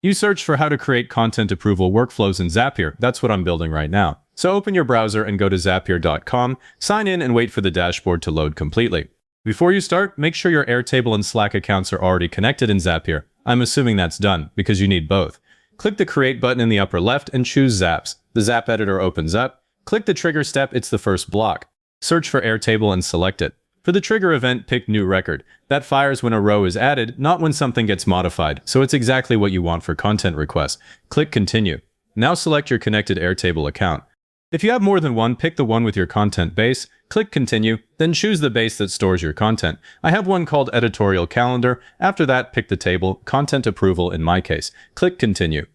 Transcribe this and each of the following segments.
You search for how to create content approval workflows in Zapier. That's what I'm building right now. So open your browser and go to zapier.com, sign in and wait for the dashboard to load completely. Before you start, make sure your Airtable and Slack accounts are already connected in Zapier. I'm assuming that's done, because you need both. Click the Create button in the upper left and choose Zaps. The Zap editor opens up. Click the trigger step, it's the first block. Search for Airtable and select it. For the trigger event, pick New Record. That fires when a row is added, not when something gets modified, so it's exactly what you want for content requests. Click Continue. Now select your connected Airtable account. If you have more than one, pick the one with your content base, click Continue, then choose the base that stores your content. I have one called Editorial Calendar. After that, pick the table, Content Approval in my case. Click Continue.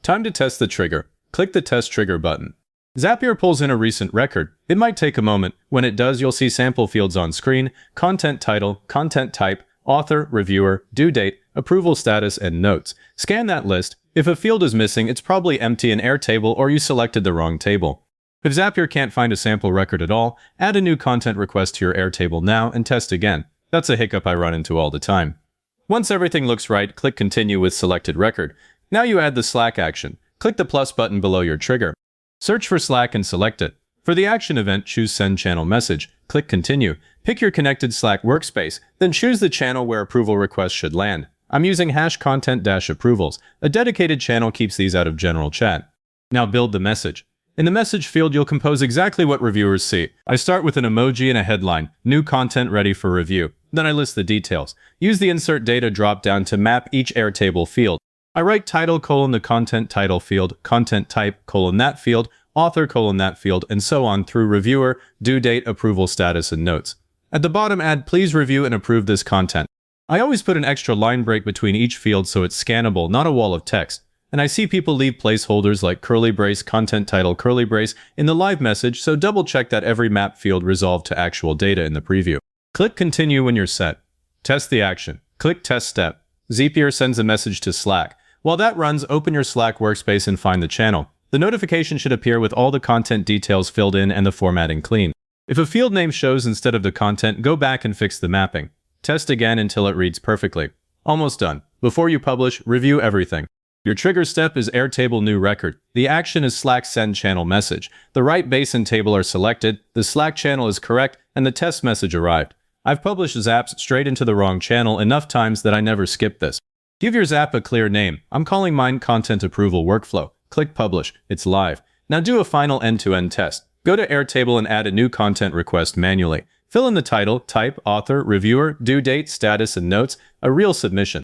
Time to test the trigger. Click the Test Trigger button. Zapier pulls in a recent record. It might take a moment. When it does, you'll see sample fields on screen: content title, content type, author, reviewer, due date, approval status, and notes. Scan that list. If a field is missing, it's probably empty in Airtable or you selected the wrong table. If Zapier can't find a sample record at all, add a new content request to your Airtable now and test again. That's a hiccup I run into all the time. Once everything looks right, click Continue with selected record. Now you add the Slack action. Click the plus button below your trigger. Search for Slack and select it. For the action event, choose Send Channel Message. Click Continue. Pick your connected Slack workspace, then choose the channel where approval requests should land. I'm using #content-approvals. A dedicated channel keeps these out of general chat. Now build the message. In the message field, you'll compose exactly what reviewers see. I start with an emoji and a headline, new content ready for review. Then I list the details. Use the Insert Data drop-down to map each Airtable field. I write title: the content title field, content type: that field, author: that field, and so on through reviewer, due date, approval status, and notes. At the bottom, add please review and approve this content. I always put an extra line break between each field so it's scannable, not a wall of text. And I see people leave placeholders like curly brace, content title, curly brace in the live message, so double check that every map field resolved to actual data in the preview. Click Continue when you're set. Test the action. Click Test Step. Zapier sends a message to Slack. While that runs, open your Slack workspace and find the channel. The notification should appear with all the content details filled in and the formatting clean. If a field name shows instead of the content, go back and fix the mapping. Test again until it reads perfectly. Almost done. Before you publish, review everything. Your trigger step is Airtable New Record. The action is Slack Send Channel Message. The right base and table are selected, the Slack channel is correct, and the test message arrived. I've published Zaps straight into the wrong channel enough times that I never skip this. Give your Zap a clear name. I'm calling mine Content Approval Workflow. Click Publish. It's live. Now do a final end-to-end test. Go to Airtable and add a new content request manually. Fill in the title, type, author, reviewer, due date, status, and notes. A real submission.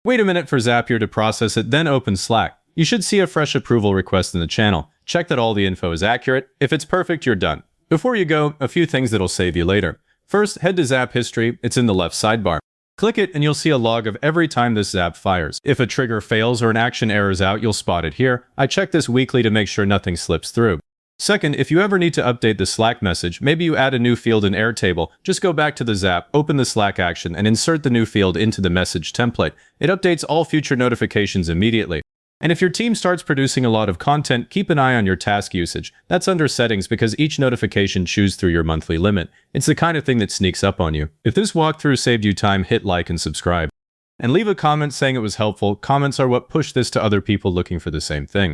Wait a minute for Zapier to process it, then open Slack. You should see a fresh approval request in the channel. Check that all the info is accurate. If it's perfect, you're done. Before you go, a few things that'll save you later. First, head to Zap History. It's in the left sidebar. Click it and you'll see a log of every time this Zap fires. If a trigger fails or an action errors out, you'll spot it here. I check this weekly to make sure nothing slips through. Second, if you ever need to update the Slack message, maybe you add a new field in Airtable, just go back to the Zap, open the Slack action, and insert the new field into the message template. It updates all future notifications immediately. And if your team starts producing a lot of content, keep an eye on your task usage. That's under settings because each notification chews through your monthly limit. It's the kind of thing that sneaks up on you. If this walkthrough saved you time, hit like and subscribe. And leave a comment saying it was helpful. Comments are what push this to other people looking for the same thing.